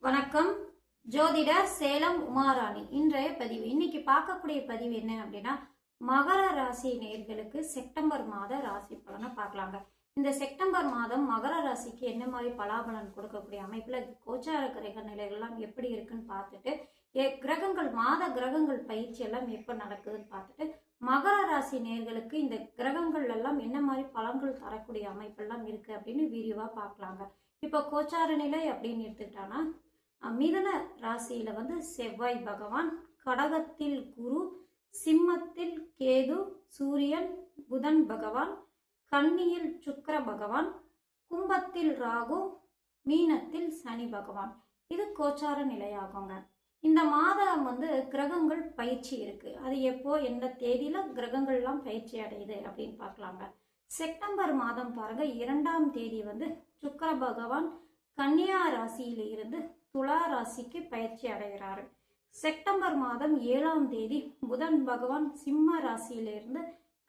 வணக்கம். ஜோதிடர் சேலம் உமாராணி. இன்றைய பதிவு, இன்னைக்கு பார்க்கக்கூடிய பதிவு என்ன அப்படின்னா, மகர ராசி நேயர்களுக்கு செப்டம்பர் மாத ராசி பலனை பார்க்கலாங்க. இந்த செப்டம்பர் மாதம் மகர ராசிக்கு என்ன மாதிரி பலாபலன் கொடுக்கக்கூடிய அமைப்புல கோச்சார கிரக நிலைகள்லாம் எப்படி இருக்குன்னு பார்த்துட்டு, கிரகங்கள் மாத கிரகங்கள் பயிற்சி எல்லாம் எப்ப நடக்குதுன்னு பார்த்துட்டு, மகர ராசி நேயர்களுக்கு இந்த கிரகங்கள் எல்லாம் என்ன மாதிரி பலன்கள் தரக்கூடிய அமைப்பெல்லாம் இருக்கு அப்படின்னு விரிவா பார்க்கலாங்க. இப்ப கோச்சார நிலை அப்படின்னு எடுத்துக்கிட்டானா, மிதுன ராசியில செவ்வாய் பகவான், கடகத்தில் குரு, சிம்மத்தில் கேது, சூரியன், புதன் பகவான், கன்னியில் சுக்கிர பகவான், கும்பத்தில் ராகு, மீனத்தில் சனி பகவான். இது கோச்சார நிலையாகுங்க. இந்த மாதம் கிரகங்கள் பயிற்சி இருக்கு. அது எப்போ எந்த தேதியில கிரகங்கள்லாம் பயிற்சி அடையுது அப்படின்னு பார்க்கலாங்க. செப்டம்பர் மாதம் பாருங்க, 2ஆம் தேதி சுக்கிர பகவான் கன்னியா ராசியில இருந்து துலா ராசிக்கு பயிற்சி அடைகிறாரு. செப்டம்பர் மாதம் 7ஆம் தேதி புதன் பகவான் சிம்ம ராசியிலிருந்து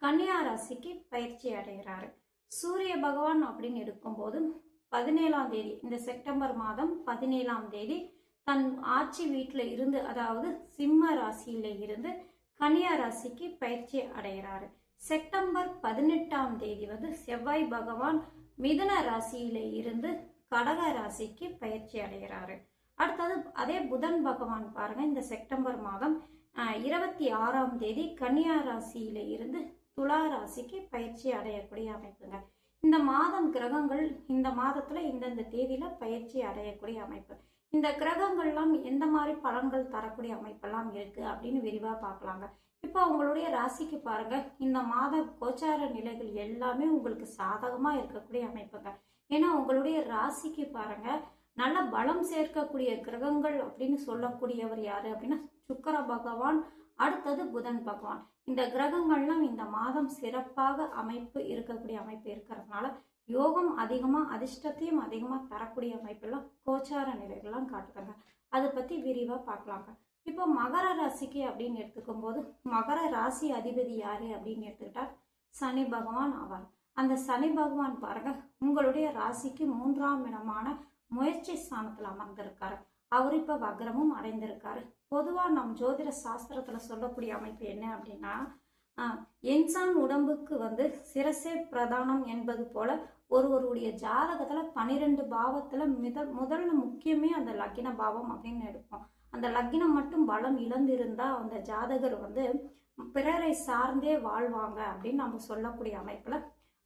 கன்னியா ராசிக்கு பயிற்சி அடைகிறாரு. சூரிய பகவான் அப்படின்னு இருக்கும்போது 17ஆம் தேதி, இந்த செப்டம்பர் மாதம் 17ஆம் தேதி தன் ஆட்சி வீட்டில இருந்து, அதாவது சிம்ம ராசியில இருந்து கன்னியா ராசிக்கு பயிற்சி அடைகிறாரு. செப்டம்பர் 18ஆம் தேதி செவ்வாய் பகவான் மிதுன ராசியில இருந்து கடக ராசிக்கு பயிற்சி அடைகிறாரு. அடுத்தது அதே புதன் பகவான் பாருங்க, இந்த செப்டம்பர் மாதம் 26ஆம் தேதி கன்னியா ராசியில இருந்து துலா ராசிக்கு பயிற்சி அடையக்கூடிய அமைப்புங்க. இந்த மாதம் கிரகங்கள் இந்த மாதத்துல இந்தந்த தேதியில பயிற்சி அடையக்கூடிய அமைப்பு. இந்த கிரகங்கள்லாம் எந்த மாதிரி பலன்கள் தரக்கூடிய அமைப்பெல்லாம் இருக்கு அப்படின்னு விரிவா பார்க்கலாங்க. இப்போ உங்களுடைய ராசிக்கு பாருங்க, இந்த மாத கோச்சார நிலைகள் எல்லாமே உங்களுக்கு சாதகமா இருக்கக்கூடிய அமைப்புங்க. ஏன்னா உங்களுடைய ராசிக்கு பாருங்க, நல்ல பலம் சேர்க்கக்கூடிய கிரகங்கள் அப்படின்னு சொல்லக்கூடியவர் யாரு அப்படின்னா சுக்கிர பகவான், அடுத்தது புதன் பகவான். இந்த கிரகங்கள்லாம் இந்த மாதம் சிறப்பாக அமைப்பு இருக்கக்கூடிய அமைப்பு இருக்கிறதுனால யோகம் அதிகமா, அதிர்ஷ்டத்தையும் அதிகமா தரக்கூடிய அமைப்பெல்லாம் கோச்சார நிலைகள்லாம் காட்டுறாங்க. அதை பத்தி விரிவா பார்க்கலாங்க. இப்போ மகர ராசிக்கு அப்படின்னு எடுத்துக்கும் போது, மகர ராசி அதிபதி யாரு அப்படின்னு எடுத்துக்கிட்டா சனி பகவான் ஆவார். அந்த சனி பகவான் பாருங்க, உங்களுடைய ராசிக்கு 3ஆம் இடமான முயற்சி ஸ்தானத்துல அமர்ந்திருக்காரு. அவர் இப்ப வக்ரமும் அடைந்திருக்காரு. பொதுவா நம் ஜோதிட சாஸ்திரத்துல சொல்லக்கூடிய அமைப்பு என்ன அப்படின்னா, என்சான் உடம்புக்கு சிரசே பிரதானம் என்பது போல ஒருவருடைய ஜாதகத்துல 12 பாவத்துல முதல் முக்கியமே அந்த லக்ன பாவம் அப்படின்னு எடுப்போம். அந்த லக்னம் மட்டும் பலம் இழந்திருந்தா அந்த ஜாதகர் பிறரை சார்ந்தே வாழ்வாங்க அப்படின்னு நம்ம சொல்லக்கூடிய அமைப்புல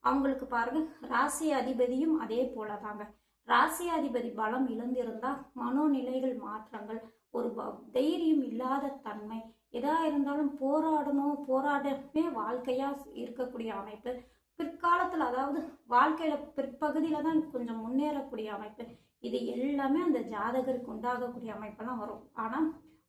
அவங்களுக்கு பாருங்க, ராசி அதிபதியும் அதே போலதாங்க. ராசி அதிபதி பலம் இழந்திருந்தா மனோநிலைகள் மாற்றங்கள், ஒரு தைரியம் இல்லாத தன்மை, எதா இருந்தாலும் போராடமே வாழ்க்கையா இருக்கக்கூடிய அமைப்பு. பிற்காலத்துல, அதாவது வாழ்க்கையில பிற்பகுதியில தான் கொஞ்சம் முன்னேறக்கூடிய அமைப்பு. இது எல்லாமே அந்த ஜாதகருக்கு உண்டாகக்கூடிய அமைப்பெல்லாம் வரும். ஆனா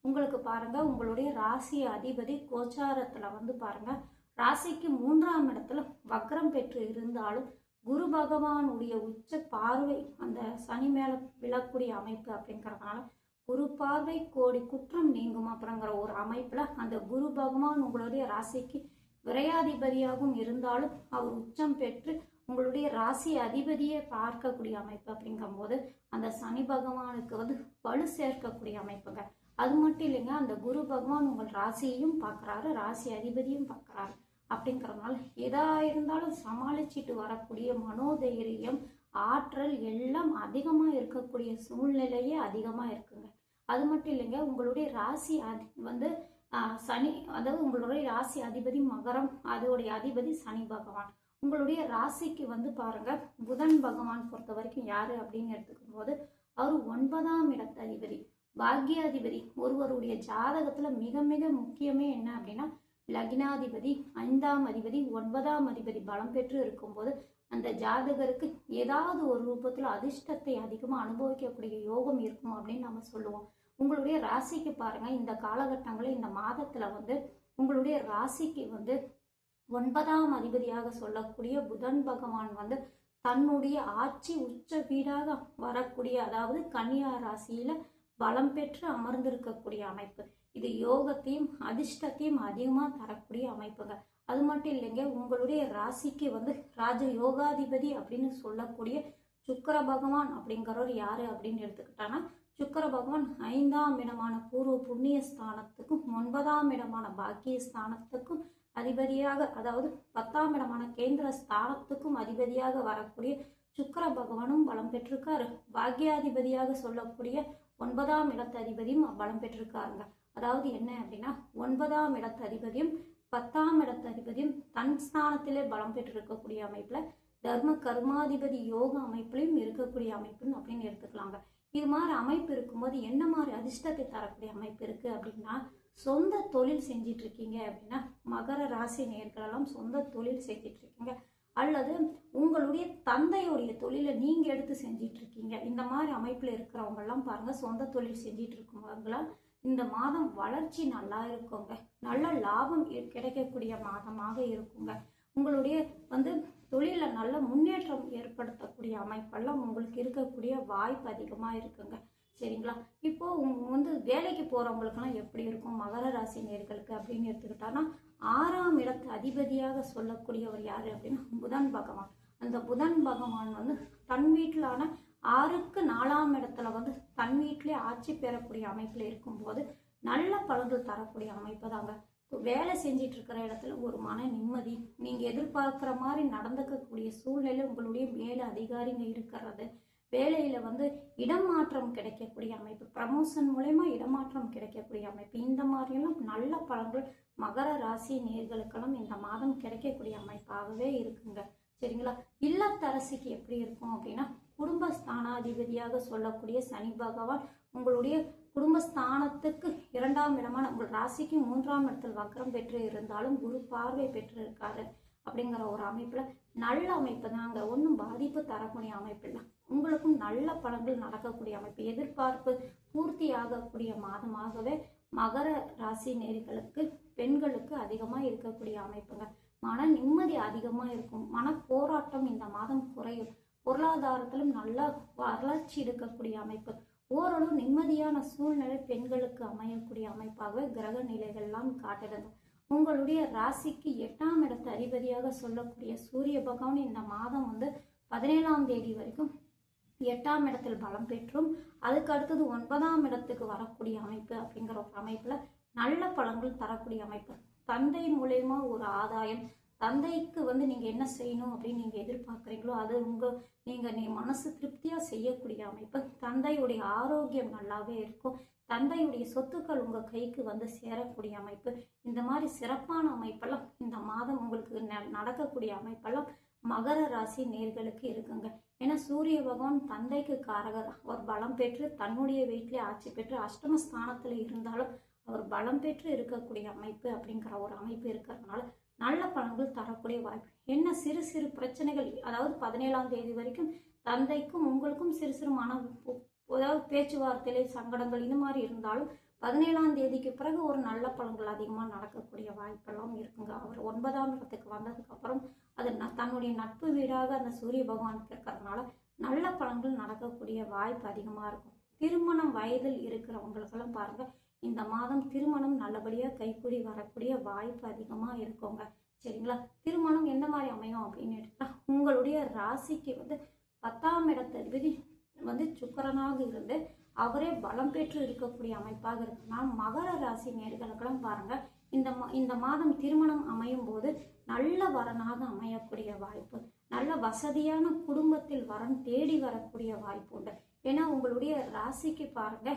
உங்களுக்கு பாருங்க, உங்களுடைய ராசி அதிபதி கோச்சாரத்துல பாருங்க, ராசிக்கு 3ஆம் இடத்துல வக்ரம் பெற்று இருந்தாலும் குரு பகவானுடைய உச்ச பார்வை அந்த சனி மேல விழக்கூடிய அமைப்பு அப்படிங்கறதுனால குரு பார்வை கோடி குற்றம் நீங்கும் அப்படிங்கிற ஒரு அமைப்புல அந்த குரு பகவான் உங்களுடைய ராசிக்கு விரையாதிபதியாகவும் இருந்தாலும் அவர் உச்சம் பெற்று உங்களுடைய ராசி அதிபதியை பார்க்கக்கூடிய அமைப்பு அப்படிங்கும் போது அந்த சனி பகவானுக்கு வலு சேர்க்கக்கூடிய அமைப்புங்க. அது மட்டும் இல்லைங்க, அந்த குரு பகவான் உங்கள் ராசியையும் பார்க்கறாரு, ராசி அதிபதியும் பார்க்கறாரு. அப்படிங்கறதுனால எதா இருந்தாலும் சமாளிச்சுட்டு வரக்கூடிய மனோதைரியம், ஆற்றல் எல்லாம் அதிகமா இருக்கக்கூடிய சூழ்நிலையே அதிகமா இருக்குங்க. அது மட்டும் இல்லைங்க, உங்களுடைய ராசி சனி, அதாவது உங்களுடைய ராசி அதிபதி மகரம், அதோடைய அதிபதி சனி பகவான். உங்களுடைய ராசிக்கு பாருங்க, புதன் பகவான் பொறுத்த வரைக்கும் யாரு அப்படின்னு எடுத்துக்கும் போது அவர் 9ஆம் இடத்து அதிபதி, பாக்யாதிபதி. ஒருவருடைய ஜாதகத்துல மிக மிக முக்கியமே என்ன அப்படின்னா லக்னாதிபதி, 5ஆம் அதிபதி, 9ஆம் அதிபதி பலம் பெற்று இருக்கும்போது அந்த ஜாதகருக்கு ஏதாவது ஒரு ரூபத்துல அதிர்ஷ்டத்தை அதிகமா அனுபவிக்கக்கூடிய யோகம் இருக்கும் அப்படின்னு நம்ம சொல்லுவோம். உங்களுடைய ராசிக்கு பாருங்க, இந்த காலகட்டங்களில் இந்த மாதத்துல உங்களுடைய ராசிக்கு 9ஆம் அதிபதியாக சொல்லக்கூடிய புதன் பகவான் தன்னுடைய ஆட்சி உச்ச வீடாக வரக்கூடிய, அதாவது கன்னியா ராசியில பலம் பெற்று அமர்ந்திருக்கக்கூடிய அமைப்பு. இது யோகத்தையும் அதிர்ஷ்டத்தையும் அதிகமா தரக்கூடிய அமைப்புங்க. அது மட்டும் இல்லைங்க, உங்களுடைய ராசிக்கு ராஜ யோகாதிபதி அப்படின்னு சொல்லக்கூடிய சுக்கிர பகவான் அப்படிங்கிறவர் யாரு அப்படின்னு எடுத்துக்கிட்டானா சுக்கிர பகவான் 5ஆம் இடமான பூர்வ புண்ணிய ஸ்தானத்துக்கும் 9ஆம் இடமான பாக்கிய ஸ்தானத்துக்கும் அதிபதியாக, அதாவது 10ஆம் இடமான கேந்திர ஸ்தானத்துக்கும் அதிபதியாக வரக்கூடிய சுக்கிர பகவானும் பலம் பெற்றிருக்காரு. பாக்கியாதிபதியாக சொல்லக்கூடிய 9ஆம் இடத்து அதிபதியும் பலம் பெற்றிருக்காருங்க. அதாவது என்ன அப்படின்னா 9ஆம் இடத்து அதிபதியும் 10ஆம் இடத்து அதிபதியும் தன் ஸ்தானத்திலே பலம் பெற்றிருக்கக்கூடிய அமைப்புல தர்ம கர்மாதிபதி யோக அமைப்புலையும் இருக்கக்கூடிய அமைப்புன்னு அப்படின்னு எடுத்துக்கலாங்க. இது மாதிரி அமைப்பு இருக்கும்போது என்ன மாதிரி அதிர்ஷ்டத்தை தரக்கூடிய அமைப்பு இருக்கு அப்படின்னா, சொந்த தொழில் செஞ்சிட்டு இருக்கீங்க அப்படின்னா மகர ராசி நேயர்களெல்லாம் சொந்த தொழில் செஞ்சிட்டு இருக்கீங்க, அல்லது உங்களுடைய தந்தையுடைய தொழிலை நீங்க எடுத்து செஞ்சிட்டு இருக்கீங்க, இந்த மாதிரி அமைப்புல இருக்கிறவங்க எல்லாம் பாருங்க, சொந்த தொழில் செஞ்சிட்டு இருக்கவங்களாம் இந்த மாதம் வளர்ச்சி நல்லா இருக்குங்க, நல்ல லாபம் கிடைக்கக்கூடிய மாதமாக இருக்குங்க. உங்களுடைய தொழில நல்ல முன்னேற்றம் ஏற்படுத்தக்கூடிய அமைப்பெல்லாம் உங்களுக்கு இருக்கக்கூடிய வாய்ப்பு அதிகமாக இருக்குங்க. சரிங்களா? இப்போ வேலைக்கு போறவங்களுக்கெல்லாம் எப்படி இருக்கும் மகர ராசி நேயர்களுக்கு அப்படின்னு எடுத்துக்கிட்டாங்கன்னா, 6ஆம் இடத்து அதிபதியாக சொல்லக்கூடியவர் யாரு அப்படின்னா புதன் பகவான். அந்த புதன் பகவான் தன் வீட்டிலான 6க்கு 4ஆம் இடத்துல தன் வீட்டிலே ஆட்சி பெறக்கூடிய அமைப்புல இருக்கும்போது நல்ல பலன்கள் தரக்கூடிய அமைப்பு தாங்க. வேலை செஞ்சிட்டு இருக்கிற இடத்துல ஒரு மன நிம்மதி, நீங்க எதிர்பார்க்கிற மாதிரி நடந்துக்கக்கூடிய சூழ்நிலை, உங்களுடைய மேல அதிகாரிங்க இருக்கிறது, வேலையில இடமாற்றம் கிடைக்கக்கூடிய அமைப்பு, ப்ரமோஷன் மூலயமா இடமாற்றம் கிடைக்கக்கூடிய அமைப்பு, இந்த மாதிரியெல்லாம் நல்ல பலன்கள் மகர ராசி நேயர்களுக்கெல்லாம் இந்த மாதம் கிடைக்கக்கூடிய அமைப்பாகவே இருக்குங்க. சரிங்களா? இல்லத்தரசிக்கு எப்படி இருக்கும் அப்படின்னா, குடும்பஸ்தானாதிபதியாக சொல்லக்கூடிய சனி பகவான் உங்களுடைய குடும்பஸ்தானத்துக்கு 2ஆம் இடமான உங்கள் ராசிக்கு 3ஆம் இடத்தில் வக்ரம் பெற்று இருந்தாலும் குரு பார்வை பெற்று இருக்காரு. அப்படிங்கிற ஒரு அமைப்புல நல்ல அமைப்பு தாங்க, ஒன்றும் பாதிப்பு தரக்கூடிய அமைப்பு இல்லை, உங்களுக்கும் நல்ல பலன்கள் நடக்கக்கூடிய அமைப்பு, எதிர்பார்ப்பு பூர்த்தி ஆகக்கூடிய மாதமாகவே மகர ராசி நேயர்களுக்கு பெண்களுக்கு அதிகமாக இருக்கக்கூடிய அமைப்புங்க. மன நிம்மதி அதிகமாக இருக்கும், மன போராட்டம் இந்த மாதம் குறையும், பொருளாதாரத்திலும் நல்ல வளர்ச்சி இருக்கக்கூடிய அமைப்பு, ஓரளவு நிம்மதியான சூழ்நிலை பெண்களுக்கு அமையக்கூடிய அமைப்பாகவே கிரக நிலைகள்லாம் காட்டுதுங்க. உங்களுடைய ராசிக்கு 8ஆம் இடத்து அதிபதியாக சொல்லக்கூடிய சூரிய பகவான் இந்த மாதம் 17ஆம் தேதி வரைக்கும் 8ஆம் இடத்தில் பலம் பெற்றும் அதுக்கு அடுத்தது 9ஆம் இடத்துக்கு வரக்கூடிய அமைப்பு அப்படிங்கிற ஒரு அமைப்புல நல்ல பலன்கள் தரக்கூடிய அமைப்பு. தந்தை மூலயமா ஒரு ஆதாயம், தந்தைக்கு நீங்க என்ன செய்யணும் அப்படின்னு நீங்க எதிர்பார்க்குறீங்களோ அது நீ மனசு திருப்தியா செய்யக்கூடிய அமைப்பு. தந்தையுடைய ஆரோக்கியம் நல்லாவே இருக்கும், தந்தையுடைய சொத்துக்கள் உங்க கைக்கு சேரக்கூடிய அமைப்பு, இந்த மாதிரி சிறப்பான அமைப்பெல்லாம் இந்த மாதம் உங்களுக்கு நடக்கக்கூடிய அமைப்பெல்லாம் மகர ராசி நேயர்களுக்கு இருக்குங்க. ஏன்னா சூரிய பகவான் தந்தைக்கு காரகர், அவர் பலம் பெற்று தன்னுடைய வீட்டிலே ஆட்சி பெற்று அஷ்டமஸ்தானத்துல இருந்தாலும் அவர் பலம் பெற்று இருக்கக்கூடிய அமைப்பு அப்படிங்கிற ஒரு அமைப்பு இருக்கிறதுனால நல்ல பலன்கள் தரக்கூடிய வாய்ப்பு. என்ன சிறு சிறு பிரச்சனைகள், அதாவது 17ஆம் தேதி வரைக்கும் தந்தைக்கும் உங்களுக்கும் சிறு சிறு அதாவது பேச்சுவார்த்தையிலே சங்கடங்கள் இந்த மாதிரி இருந்தாலும் 17ஆம் தேதிக்கு பிறகு ஒரு நல்ல பலன்கள் அதிகமாக நடக்கக்கூடிய வாய்ப்பெல்லாம் இருக்குங்க. அவர் 9ஆம் இடத்துக்கு வந்ததுக்கு அப்புறம் அது தன்னுடைய நட்பு வீடாக அந்த சூரிய பகவானுக்கு இருக்கிறதுனால நல்ல பலன்கள் நடக்கக்கூடிய வாய்ப்பு அதிகமாக இருக்கும். திருமணம் வயதில் இருக்கிறவங்களுக்கெல்லாம் பாருங்க, இந்த மாதம் திருமணம் நல்லபடியாக கைக்கூடி வரக்கூடிய வாய்ப்பு அதிகமாக இருக்குங்க. சரிங்களா? திருமணம் எந்த மாதிரி அமையும் அப்படின்னு எடுத்தா, உங்களுடைய ராசிக்கு 10ஆம் இடத்து அதிபதி சுக்கிரனாக இருந்து அவரே பலம் பெற்று இருக்கக்கூடிய அமைப்பாக இருக்குன்னா மகர ராசி நேயர்களுக்கெல்லாம் பாருங்க, இந்த மாதம் திருமணம் அமையும் போது நல்ல வரனாக அமையக்கூடிய வாய்ப்பு, நல்ல வசதியான குடும்பத்தில் வரன் தேடி வரக்கூடிய வாய்ப்பு உண்டு. ஏன்னா உங்களுடைய ராசிக்கு பாருங்க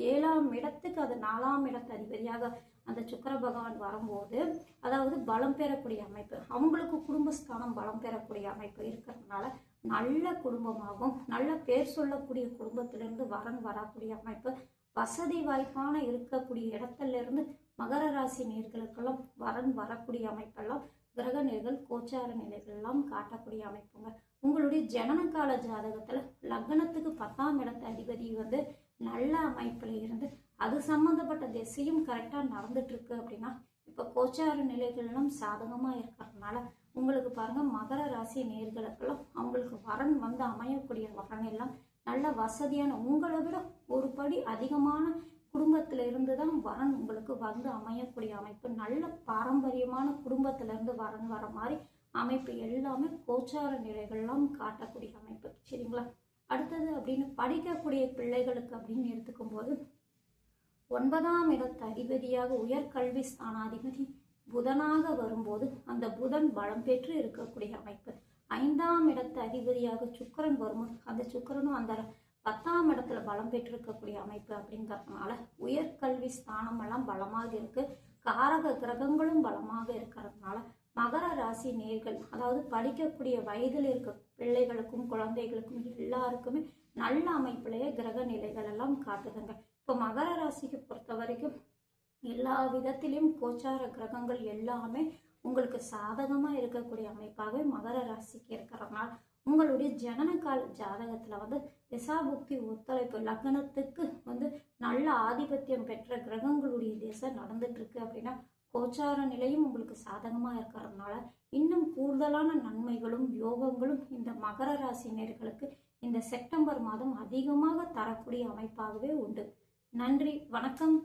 7ஆம் இடத்துக்கு அது 4ஆம் இடத்து அதிபதியாக அந்த சுக்கிர பகவான் வரும்போது, அதாவது பலம் பெறக்கூடிய அமைப்பு, அவங்களுக்கு குடும்பஸ்தானம் பலம் பெறக்கூடிய அமைப்பு இருக்கிறதுனால நல்ல குடும்பமாகவும் நல்ல பேர் சொல்லக்கூடிய குடும்பத்திலிருந்து வரன் வரக்கூடிய அமைப்பு, வசதி வாய்ப்பான இருக்கக்கூடிய இடத்துல இருந்து மகர ராசி நேயர்களுக்கெல்லாம் வரன் வரக்கூடிய அமைப்பெல்லாம் கிரக நிலைகள் கோச்சார நிலைகள் எல்லாம் காட்டக்கூடிய அமைப்புங்க. உங்களுடைய ஜனனகால ஜாதகத்துல லக்னத்துக்கு 10ஆம் இடத்து அதிபதி நல்ல அமைப்புல இருந்து அது சம்பந்தப்பட்ட திசையும் கரெக்டா நடந்துட்டு இருக்கு அப்படின்னா, இப்ப கோச்சார நிலைகள் எல்லாம் சாதகமா இருக்கிறதுனால உங்களுக்கு பாருங்க மகர ராசி நேயர்களுக்கெல்லாம் அவங்களுக்கு வரன் அமையக்கூடிய வரன் எல்லாம் நல்ல வசதியான, உங்களை விட ஒரு படி அதிகமான குடும்பத்தில இருந்து தான் வரன் உங்களுக்கு அமையக்கூடிய அமைப்பு, நல்ல பாரம்பரியமான குடும்பத்தில இருந்து வரன் வர மாதிரி அமைப்பு எல்லாமே கோச்சார நிலைகள்லாம் காட்டக்கூடிய அமைப்பு. சரிங்களா? அடுத்தது அப்படின்னு படிக்கக்கூடிய பிள்ளைகளுக்கு அப்படின்னு எடுத்துக்கும் போது 9ஆம் இடத்து அதிபதியாக உயர்கல்வி ஸ்தானாதிபதி புதனாக வரும்போது அந்த புதன் பலம் பெற்று இருக்கக்கூடிய அமைப்பு. 5ஆம் இடத்து அதிபதியாக சுக்கிரன் வரும்போது அந்த சுக்கிரனும் அந்த 10ஆம் இடத்துல பலம் பெற்றிருக்கக்கூடிய அமைப்பு அப்படிங்கிறதுனால உயர்கல்வி ஸ்தானம் எல்லாம் பலமாக இருக்கு. காரக கிரகங்களும் பலமாக இருக்கிறதுனால மகர ராசி நேர்கள், அதாவது படிக்கக்கூடிய வயதில் இருக்க பிள்ளைகளுக்கும் குழந்தைகளுக்கும் எல்லாருக்குமே நல்ல அமைப்பிலேயே கிரக நிலைகள் எல்லாம் காட்டுதுங்க. இப்போ மகர ராசிக்கு பொறுத்த வரைக்கும் எல்லா விதத்திலையும் கோச்சார கிரகங்கள் எல்லாமே உங்களுக்கு சாதகமா இருக்கக்கூடிய அமைப்பாகவே மகர ராசிக்கு இருக்கிறதுனால உங்களுடைய ஜனனகால ஜாதகத்துல திசாபுக்தி ஒத்துழைப்பு லக்னத்துக்கு நல்ல ஆதிபத்தியம் பெற்ற கிரகங்களுடைய திசை நடந்துட்டு இருக்கு அப்படின்னா கோச்சார நிலையும் உங்களுக்கு சாதகமா இருக்கிறதுனால இன்னும் கூடுதலான நன்மைகளும் யோகங்களும் இந்த மகர ராசினியர்களுக்கு இந்த செப்டம்பர் மாதம் அதிகமாக தரக்கூடிய அமைப்பாகவே உண்டு. நன்றி, வணக்கம்.